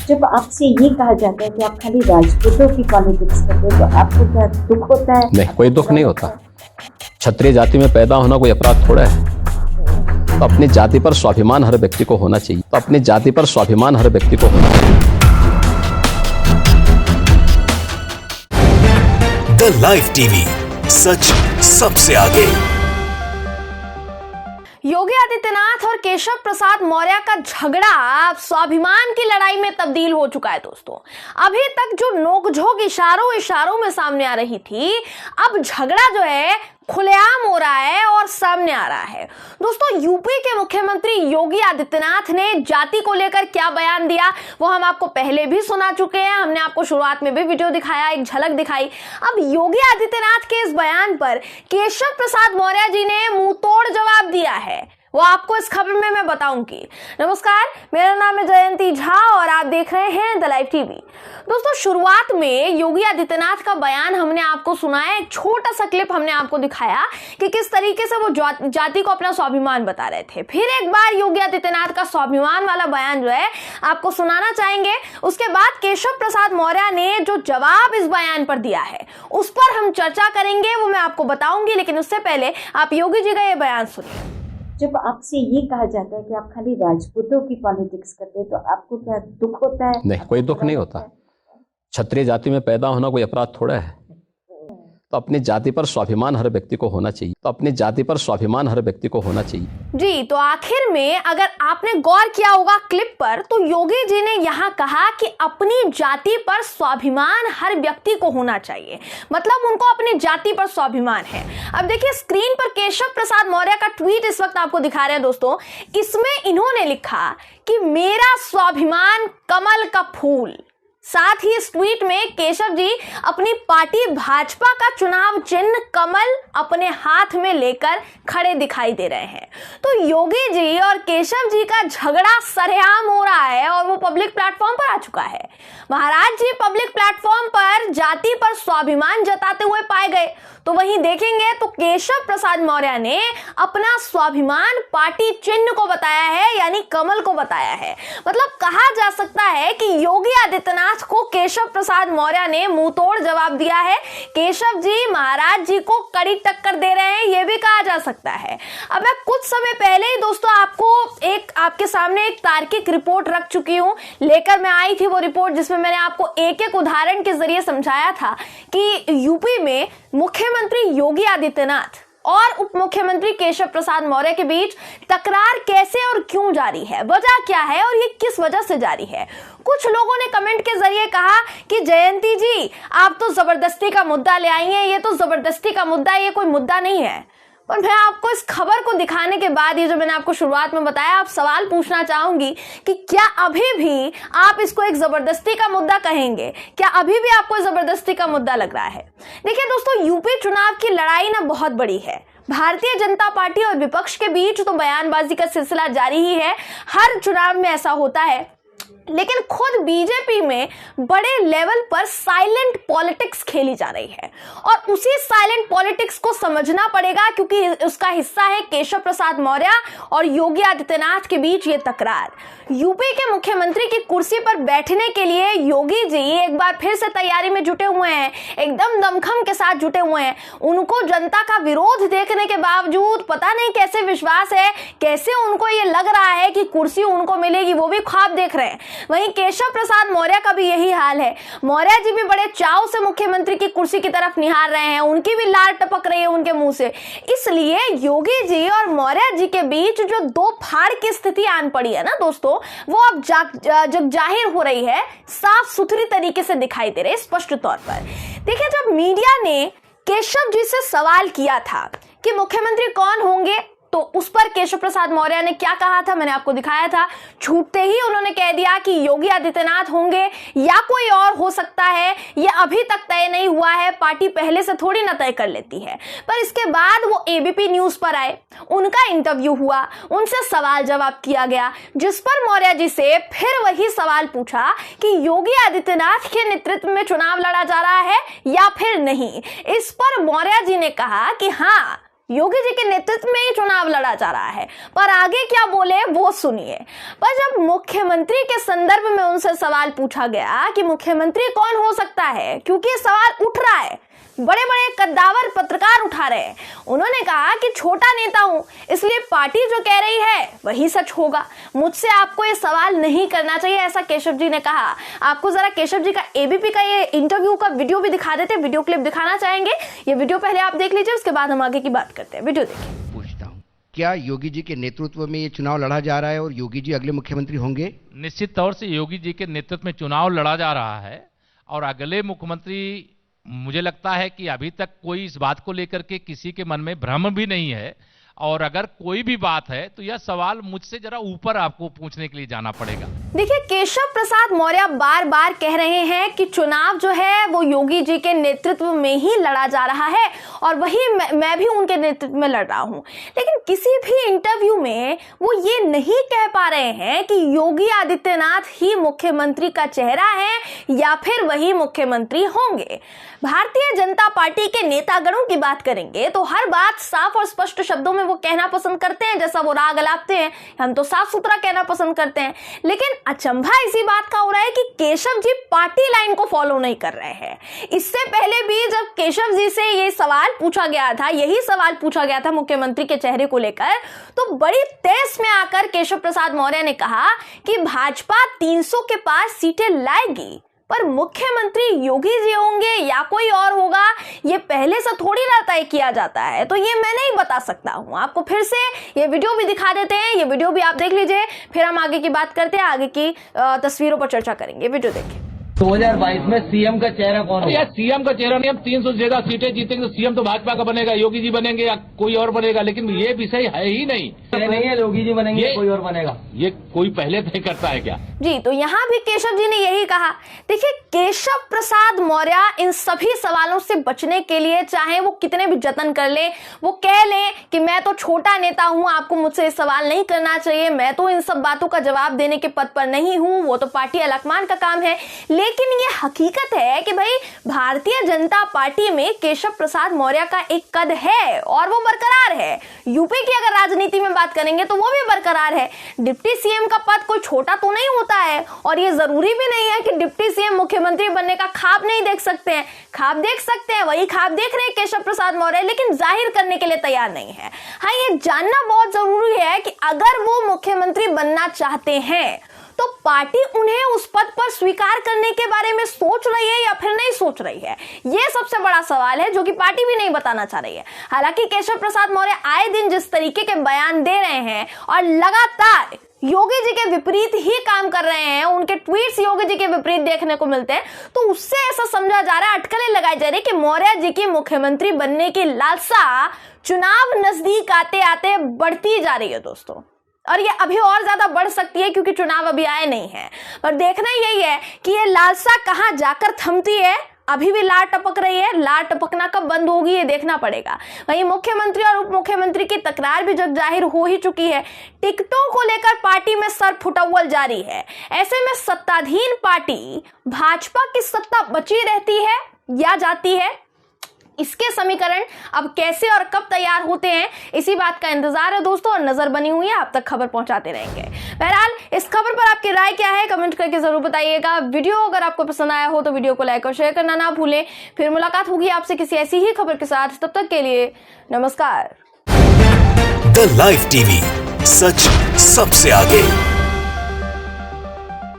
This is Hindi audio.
जब आपसे ये कहा जाता है कि आप खाली राजपूतों की पॉलिटिक्स करते हैं तो आपको क्या दुख होता है? नहीं, कोई दुख नहीं होता। क्षत्रिय जाति में पैदा होना कोई अपराध थोड़ा है। तो अपनी जाति पर स्वाभिमान हर व्यक्ति को होना चाहिए। तो अपनी जाति पर स्वाभिमान हर व्यक्ति को होना चाहिए। द लाइव टीवी, सच सबसे आगे। योगी आदित्यनाथ और केशव प्रसाद मौर्य का झगड़ा अब स्वाभिमान की लड़ाई में तब्दील हो चुका है। दोस्तों, अभी तक जो नोकझोंक इशारों में सामने आ रही थी, अब झगड़ा जो है खुलेआम हो रहा है और सामने आ रहा है। दोस्तों, यूपी के मुख्यमंत्री योगी आदित्यनाथ ने जाति को लेकर क्या बयान दिया वो हम आपको पहले भी सुना चुके हैं। हमने आपको शुरुआत में भी वीडियो दिखाया, एक झलक दिखाई। अब योगी आदित्यनाथ के इस बयान पर केशव प्रसाद मौर्य जी ने मुंह तोड़ जवाब दिया है, वो आपको इस खबर में मैं बताऊंगी। नमस्कार, मेरा नाम है जयंती झा और आप देख रहे हैं द लाइव टीवी। दोस्तों, शुरुआत में योगी आदित्यनाथ का बयान हमने आपको सुनाया, एक छोटा सा क्लिप हमने आपको दिखाया कि किस तरीके से वो जाति को अपना स्वाभिमान बता रहे थे। फिर एक बार योगी आदित्यनाथ का स्वाभिमान वाला बयान जो है आपको सुनाना चाहेंगे। उसके बाद केशव प्रसाद मौर्य ने जो जवाब इस बयान पर दिया है उस पर हम चर्चा करेंगे, वो मैं आपको बताऊंगी। लेकिन उससे पहले आप योगी जी का ये बयान सुनिए। जब आपसे ये कहा जाता है कि आप खाली राजपूतों की पॉलिटिक्स करते हैं तो आपको क्या दुख होता है? नहीं, कोई दुख नहीं होता। क्षत्रिय जाति में पैदा होना कोई अपराध थोड़ा है। तो अपनी जाति पर स्वाभिमान हर व्यक्ति को होना चाहिए। तो अपनी जाति पर स्वाभिमान हर व्यक्ति को होना चाहिए। जी, तो आखिर में अगर आपने गौर किया होगा क्लिप पर, तो योगी जी ने यहाँ कहा कि अपनी जाति पर स्वाभिमान हर व्यक्ति को होना चाहिए, मतलब उनको अपनी जाति पर स्वाभिमान है। अब देखिए, स्क्रीन पर केशव प्रसाद मौर्य का ट्वीट इस वक्त आपको दिखा रहे हैं। दोस्तों, इसमें इन्होंने लिखा कि मेरा स्वाभिमान कमल का फूल। साथ ही इस ट्वीट में केशव जी अपनी पार्टी भाजपा का चुनाव चिन्ह कमल अपने हाथ में लेकर खड़े दिखाई दे रहे हैं। तो योगी जी और केशव जी का झगड़ा सरेआम हो रहा है और वो पब्लिक प्लेटफॉर्म पर आ चुका है। महाराज जी पब्लिक प्लेटफॉर्म पर जाति पर स्वाभिमान जताते हुए पाए गए, तो वहीं देखेंगे तो केशव प्रसाद मौर्य ने अपना स्वाभिमान पार्टी चिन्ह को बताया है, यानी कमल को बताया है। मतलब कहा जा सकता है कि योगी आदित्यनाथ को केशव प्रसाद मौर्य ने मुंह तोड़ जवाब दिया है। केशव जी महाराज जी को कड़ी टक्कर दे रहे हैं, यह भी कहा जा सकता है। अब मैं कुछ समय पहले ही दोस्तों आपके सामने एक तार्किक रिपोर्ट रख चुकी हूं, लेकर मैं आई थी वो रिपोर्ट जिसमें मैंने आपको एक एक उदाहरण के जरिए समझाया था कि यूपी में मुख्यमंत्री योगी आदित्यनाथ और उप मुख्यमंत्री केशव प्रसाद मौर्य के बीच तकरार कैसे और क्यों जारी है, वजह क्या है और ये किस वजह से जारी है। कुछ लोगों ने कमेंट के जरिए कहा कि जयंती जी आप तो जबरदस्ती का मुद्दा ले आई हैं, ये तो जबरदस्ती का मुद्दा है, ये कोई मुद्दा नहीं है। पर मैं आपको इस खबर को दिखाने के बाद, ये जो मैंने आपको शुरुआत में बताया, आप सवाल पूछना चाहूंगी कि क्या अभी भी आप इसको एक जबरदस्ती का मुद्दा कहेंगे? क्या अभी भी आपको जबरदस्ती का मुद्दा लग रहा है? देखिए दोस्तों, यूपी चुनाव की लड़ाई ना बहुत बड़ी है। भारतीय जनता पार्टी और विपक्ष के बीच तो बयानबाजी का सिलसिला जारी ही है, हर चुनाव में ऐसा होता है। लेकिन खुद बीजेपी में बड़े लेवल पर साइलेंट पॉलिटिक्स खेली जा रही है और उसी साइलेंट पॉलिटिक्स को समझना पड़ेगा, क्योंकि उसका हिस्सा है केशव प्रसाद मौर्य और योगी आदित्यनाथ के बीच ये तकरार। यूपी के मुख्यमंत्री की कुर्सी पर बैठने के लिए योगी जी एक बार फिर से तैयारी में जुटे हुए हैं, एकदम दमखम के साथ जुटे हुए हैं। उनको जनता का विरोध देखने के बावजूद पता नहीं कैसे विश्वास है, कैसे उनको ये लग रहा है कि कुर्सी उनको मिलेगी, वो भी ख्वाब देख रहे हैं। वहीं केशव प्रसाद मौर्य का भी यही हाल है। मौर्य जी भी बड़े चाव से मुख्यमंत्री की कुर्सी की तरफ निहार रहे हैं, उनकी भी लार टपक रही है उनके मुंह से। इसलिए योगी जी और मौर्य जी के बीच जो दो फाड़ की स्थिति आन पड़ी है ना दोस्तों, वो अब जग जाहिर हो रही है, साफ सुथरी तरीके से दिखाई दे रही है, स्पष्ट तौर पर। देखिए, जब मीडिया ने केशव जी से सवाल किया था कि मुख्यमंत्री कौन होंगे, तो उस पर केशव प्रसाद मौर्य ने क्या कहा था मैंने आपको दिखाया था। छूटते ही उन्होंने कह दिया कि योगी आदित्यनाथ होंगे या कोई और हो सकता है, यह अभी तक तय नहीं हुआ है, पार्टी पहले से थोड़ी ना तय कर लेती है। पर इसके बाद वो एबीपी न्यूज पर आए, उनका इंटरव्यू हुआ, उनसे सवाल जवाब किया गया, जिस पर मौर्य जी से फिर वही सवाल पूछा कि योगी आदित्यनाथ के नेतृत्व में चुनाव लड़ा जा रहा है या फिर नहीं। इस पर मौर्य जी ने कहा कि हाँ, योगी जी के नेतृत्व में ही चुनाव लड़ा जा रहा है। पर आगे क्या बोले वो सुनिए। पर जब मुख्यमंत्री के संदर्भ में उनसे सवाल पूछा गया कि मुख्यमंत्री कौन हो सकता है, क्योंकि ये सवाल उठ रहा है, बड़े बड़े कद्दावर पत्रकार उठा रहे हैं, उन्होंने कहा कि छोटा नेता हूं इसलिए पार्टी जो कह रही है वही सच होगा, मुझसे आपको ये सवाल नहीं करना चाहिए, ऐसा केशव जी ने कहा। आपको जरा केशव जी का एबीपी का ये इंटरव्यू का वीडियो भी दिखा देते, वीडियो क्लिप दिखाना चाहेंगे। ये वीडियो पहले आप देख लीजिए, उसके बाद हम आगे की बात करते हैं। वीडियो देखिए। पूछता हूँ, क्या योगी जी के नेतृत्व में ये चुनाव लड़ा जा रहा है और योगी जी अगले मुख्यमंत्री होंगे? निश्चित तौर से योगी जी के नेतृत्व में चुनाव लड़ा जा रहा है और अगले मुख्यमंत्री, मुझे लगता है कि अभी तक कोई इस बात को लेकर के किसी के मन में भ्रम भी नहीं है, और अगर कोई भी बात है तो यह सवाल मुझसे जरा ऊपर आपको पूछने के लिए जाना पड़ेगा। देखिए, केशव प्रसाद मौर्य बार बार कह रहे हैं कि चुनाव जो है वो योगी जी के नेतृत्व में ही लड़ा जा रहा है और वही मैं भी उनके नेतृत्व में लड़ रहा हूं, लेकिन किसी भी इंटरव्यू में वो ये नहीं कह पा रहे हैं कि योगी आदित्यनाथ ही मुख्यमंत्री का चेहरा है या फिर वही मुख्यमंत्री होंगे। भारतीय जनता पार्टी के नेतागणों की बात करेंगे तो हर बात साफ और स्पष्ट शब्दों में वो कहना पसंद करते हैं, जैसा वो राग अलापते हैं। हम तो साफ सुथरा कहना पसंद करते हैं, लेकिन अचंभा इसी बात का हो रहा है कि केशव जी पार्टी लाइन को फॉलो नहीं कर रहे हैं। इससे पहले भी जब केशव जी से ये सवाल पूछा गया था, यही सवाल पूछा गया था मुख्यमंत्री के चेहरे को लेकर, तो बड़ी तेज में आकर केशव प्रसाद मौर्य ने कहा कि भाजपा 300 के पास सीटें लाएगी, पर मुख्यमंत्री योगी जी होंगे या कोई और होगा ये पहले से थोड़ी ना तय किया जाता है, तो ये मैं नहीं बता सकता हूं। आपको फिर से ये वीडियो भी दिखा देते हैं, ये वीडियो भी आप देख लीजिए, फिर हम आगे की बात करते हैं, आगे की तस्वीरों पर चर्चा करेंगे। वीडियो देखिए। 2022 में सीएम का चेहरा कौन होगा? यार सीएम का चेहरा नहीं, हम 300 से ज्यादा सीटें जीतेंगे तो सीएम तो भाजपा का बनेगा, योगी जी बनेंगे या कोई और बनेगा, लेकिन ये विषय है ही नहीं। ये नहीं है योगी जी बनेंगे कोई और बनेगा, ये कोई पहले तय करता है क्या? जी, तो यहाँ भी केशव जी ने यही कहा। देखिए, केशव प्रसाद मौर्य इन सभी सवालों से बचने के लिए चाहे वो कितने भी जतन कर ले, वो कह ले कि मैं तो छोटा नेता हूं, आपको मुझसे सवाल नहीं करना चाहिए, मैं तो इन सब बातों का जवाब देने के पद पर नहीं हूं, वो तो पार्टी अलकमान का काम है, लेकिन ये हकीकत है कि भाई भारतीय जनता पार्टी में केशव प्रसाद मौर्य का एक कद है और वो बरकरार है। यूपी की अगर राजनीति में बात करेंगे तो वो भी बरकरार है। डिप्टी सीएम का पद कोई छोटा तो नहीं होता है, और ये जरूरी भी नहीं है कि डिप्टी सीएम मुख्यमंत्री बनने का ख्वाब नहीं देख सकते हैं, ख्वाब देख सकते हैं, वही ख्वाब देख रहे हैं केशव प्रसाद मौर्य, लेकिन जाहिर करने के लिए तैयार नहीं है। हाँ, ये जानना बहुत जरूरी है कि अगर वो मुख्यमंत्री बनना चाहते हैं तो पार्टी उन्हें उस पद पर स्वीकार करने के बारे में सोच रही है या फिर नहीं सोच रही है, यह सबसे बड़ा सवाल है जो कि पार्टी भी नहीं बताना चाह रही है। हालांकि केशव प्रसाद मौर्य आए दिन जिस तरीके के बयान दे रहे हैं और लगातार योगी जी के विपरीत ही काम कर रहे हैं, उनके ट्वीट्स योगी जी के विपरीत देखने को मिलते हैं, तो उससे ऐसा समझा जा रहा है, अटकलें लगाई जा रही है कि मौर्य जी की मुख्यमंत्री बनने की लालसा चुनाव नजदीक आते आते बढ़ती जा रही है दोस्तों, और ये अभी और ज्यादा बढ़ सकती है क्योंकि चुनाव अभी आए नहीं है। पर देखना यही है कि ये लालसा कहां जाकर थमती है। अभी भी लार टपक रही है, लार टपकना कब बंद होगी ये देखना पड़ेगा। वहीं मुख्यमंत्री और उप मुख्यमंत्री की तकरार भी जग जाहिर हो ही चुकी है। टिकटों को लेकर पार्टी में सर फुटअव्वल जारी है। ऐसे में सत्ताधीन पार्टी भाजपा की सत्ता बची रहती है या जाती है, इसके समीकरण अब कैसे और कब तैयार होते हैं, इसी बात का इंतजार है दोस्तों, और नजर बनी हुई है, आप तक खबर पहुंचाते रहेंगे। बहरहाल इस खबर पर आपकी राय क्या है कमेंट करके जरूर बताइएगा। वीडियो अगर आपको पसंद आया हो तो वीडियो को लाइक और शेयर करना ना भूलें। फिर मुलाकात होगी आपसे किसी ऐसी ही खबर के साथ, तब तक के लिए नमस्कार। द लाइव टीवी, सच सबसे आगे।